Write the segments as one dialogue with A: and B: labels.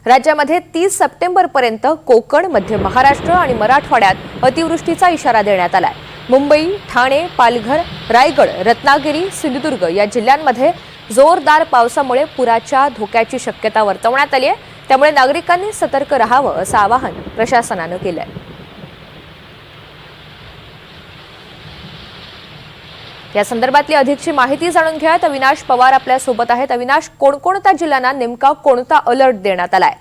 A: राज्यामध्ये 30 सप्टेंबरपर्यंत कोकण, मध्य महाराष्ट्र आणि मराठवाड्यात अतिवृष्टीचा इशारा देण्यात आलाय। मुंबई, ठाणे, पालघर, रायगड, रत्नागिरी, सिंधुदुर्ग या जिल्ह्यांमध्ये जोरदार पावसामुळे पुराच्या धोक्याची शक्यता वर्तवण्यात आली आहे। त्यामुळे नागरिकांनी सतर्क राहावं असं आवाहन प्रशासनानं केलंय। या संदर्भातली अधिकची माहिती जाणून घ्यायला अविनाश पवार आपल्या सोबत आहेत। अविनाश, कोणकोणत्या जिल्ह्यांना नेमका कोणता अलर्ट देण्यात आलाय?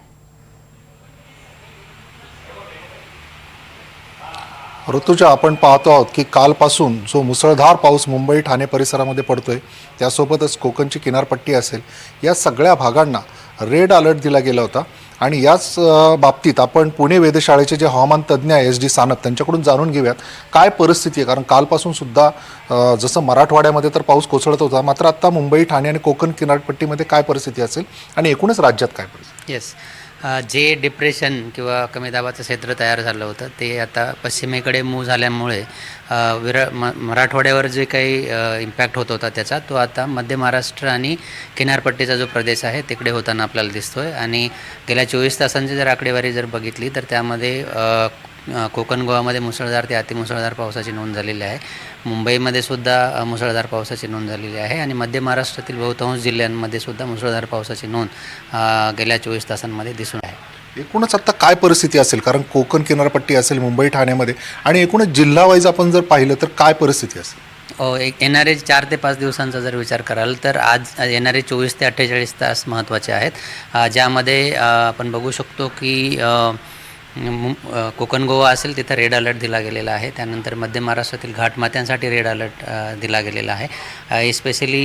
B: ऋतुजा, आपण पाहतो आहोत की कालपासून जो मुसळधार पाऊस मुंबई ठाणे परिसरामध्ये पडतोय, त्यासोबतच कोकणची किनारपट्टी असेल, या सगळ्या भागांना रेड अलर्ट दिला गेला होता। आणि याच बाबतीत आपण पुणे वेधशाळेचे जे हवामान तज्ज्ञ आहे SD सानप त्यांच्याकडून जाणून घेऊयात काय परिस्थिती आहे। कारण कालपासून सुद्धा जसं मराठवाड्यामध्ये तर पाऊस कोसळत होता, मात्र आता मुंबई, ठाणे आणि कोकण किनारपट्टीमध्ये काय परिस्थिती असेल आणि एकूणच राज्यात काय परिस्थिती?
C: येस, जे डिप्रेशन किंवा कमी दाबाचं क्षेत्र तयार झालं होतं ते आता पश्चिमेकडे मूव्ह झाल्यामुळे मराठवाड्यावर जे काही इम्पॅक्ट होत होता त्याचा तो आता मध्य महाराष्ट्र आणि किनारपट्टीचा जो प्रदेश आहे तिकडे होताना आपल्याला दिसतोय। आणि गेल्या 24 तासांची जर आकडेवारी जर बघितली तर त्यामध्ये कोकण गोव्यामध्ये मुसळधार ते अतिमुसळधार पावसाची नोंद झालेली आहे। मुंबईमध्ये सुद्धा मुसळधार पावसाची नोंद झालेली आहे आणि मध्य महाराष्ट्रातील बहुतांश जिल्ह्यांमध्ये सुद्धा मुसळधार पावसाची नोंद गेल्या 24 तासांमध्ये दिसून आहे।
B: एकूणच आता काय परिस्थिती असेल? कारण कोकण किनारपट्टी असेल, मुंबई ठाण्यामध्ये, आणि एकूणच जिल्हा वाईज आपण जर पाहिलं तर काय परिस्थिती असेल?
C: येणारे 4 ते 5 दिवसांचा जर विचार कराल तर आज येणारे 24 ते 48 तास महत्त्वाचे आहेत, ज्यामध्ये आपण बघू शकतो की कोकण गोवा असेल तिथं रेड अलर्ट दिला गेलेला आहे। त्यानंतर मध्य महाराष्ट्रातील घाटमाथ्यांसाठी रेड अलर्ट दिला गेलेला आहे। स्पेशली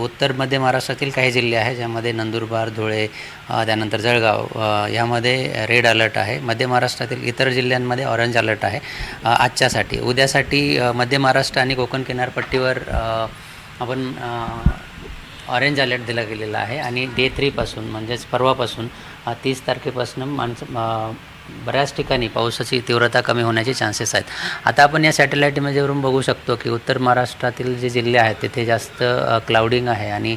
C: उत्तर मध्य महाराष्ट्रातील काही जिल्हे आहेत ज्यामध्ये नंदुरबार, धुळे, त्यानंतर जळगाव यामध्ये रेड अलर्ट आहे। मध्य महाराष्ट्रातील इतर जिल्ह्यांमध्ये ऑरेंज अलर्ट आहे आजच्यासाठी। उद्यासाठी मध्य महाराष्ट्र आणि कोकण किनारपट्टीवर आपण ऑरेंज अलर्ट दिला गेलेला आहे आणि डे 3 पासून म्हणजेच परवापासून 30 तारखेपासून बऱ्याच ठिकाणी पावसाची तीव्रता कमी होण्याचे चान्सेस आहेत। आता आपण या सॅटेलाईट इमेजवरून बघू शकतो की उत्तर महाराष्ट्रातील जे जिल्हे आहेत तिथे जास्त क्लाउडिंग आहे आणि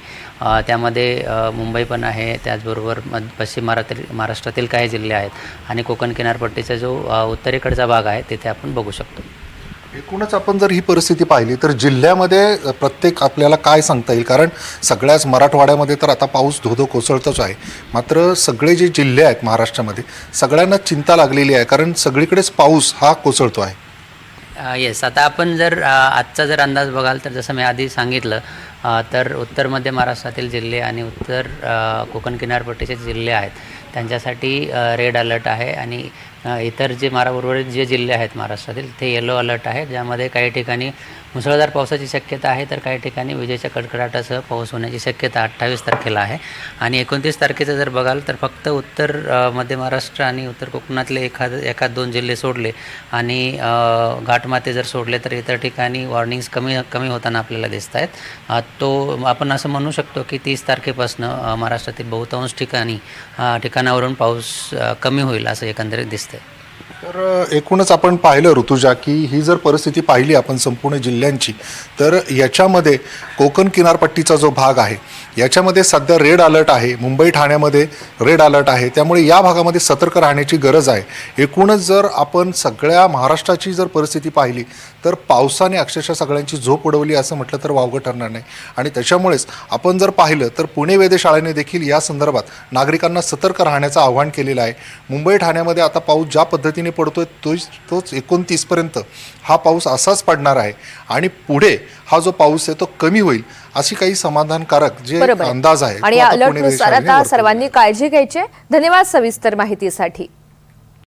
C: त्यामध्ये मुंबई पण आहे, त्याचबरोबर पश्चिम महाराष्ट्रातील काही जिल्हे आहेत आणि कोकण किनारपट्टीचा जो उत्तरेकडचा भाग आहे तिथे आपण बघू शकतो।
B: एकूणच आपण जर ही परिस्थिती पाहिली तर जिल्ह्यामध्ये प्रत्येक आपल्याला काय सांगता येईल? कारण सगळ्याच मराठवाड्यामध्ये तर आता पाऊस धोधो कोसळतोच आहे, मात्र सगळे जे जिल्हे आहेत महाराष्ट्रामध्ये सगळ्यांना चिंता लागलेली आहे, कारण सगळीकडेच पाऊस हा कोसळतो आहे।
C: येस, आता आपण जर आजचा जर अंदाज बघाल तर जसं मी आधी सांगितलं तर उत्तर मध्य महाराष्ट्रातील जिल्हे आणि उत्तर कोकण किनारपट्टीचे जिल्हे आहेत त्यांच्यासाठी रेड अलर्ट आहे आणि इतर जे उर्वरित जे जिल्हे आहेत महाराष्ट्रातील ते येलो अलर्ट आहे, ज्यामध्ये काही ठिकाणी मुसळधार पावसाची शक्यता आहे तर काही ठिकाणी विजेच्या कडकडाटासह पाऊस होण्याची शक्यता 28 तारखेला आहे। आणि 29 तारखेचं जर बघाल तर फक्त उत्तर मध्य महाराष्ट्र आणि उत्तर कोकणातले एखाद 2 जिल्हे सोडले आणि घाटमाथे जर सोडले तर इतर ठिकाणी वॉर्निंग्स कमी होताना आपल्याला दिसत आहेत। तो आपण असं म्हणू शकतो की 30 तारखेपासून महाराष्ट्रातील बहुतांश ठिकाणावरून पाऊस कमी होईल असं एकंदरीत दिसतंय।
B: तर एकूणच आपण पाहिलं ऋतुजा की ही जर परिस्थिती पाहिली आपण संपूर्ण जिल्ह्यांची तर याच्यामध्ये कोकण किनारपट्टीचा जो भाग आहे याच्यामध्ये सध्या रेड अलर्ट आहे, मुंबई ठाण्यामध्ये रेड अलर्ट आहे, त्यामुळे या भागामध्ये सतर्क राहण्याची गरज आहे। एकूणच जर आपण सगळ्या महाराष्ट्राची जर परिस्थिती पाहिली तर पावसाने अक्षरशः सगळ्यांची झोप उडवली असं म्हटलं तर वावगं ठरणार नाही। आणि त्याच्यामुळेच आपण जर पाहिलं तर पुणे वेधशाळेने देखील या संदर्भात नागरिकांना सतर्क राहण्याचं आवाहन केलेलं आहे। मुंबई ठाण्यामध्ये आता पाऊस ज्या पद्धतीने पडतोय तोच 29 पर्यंत हा पाऊस असाच पडणार आहे आणि पुढे हा जो पाऊस आहे तो कमी होईल अशी काही समाधानकारक जे अंदाज आहे।
A: आणि या अलर्टनुसार आता सर्वांनी काळजी घ्यायची। धन्यवाद सविस्तर माहितीसाठी।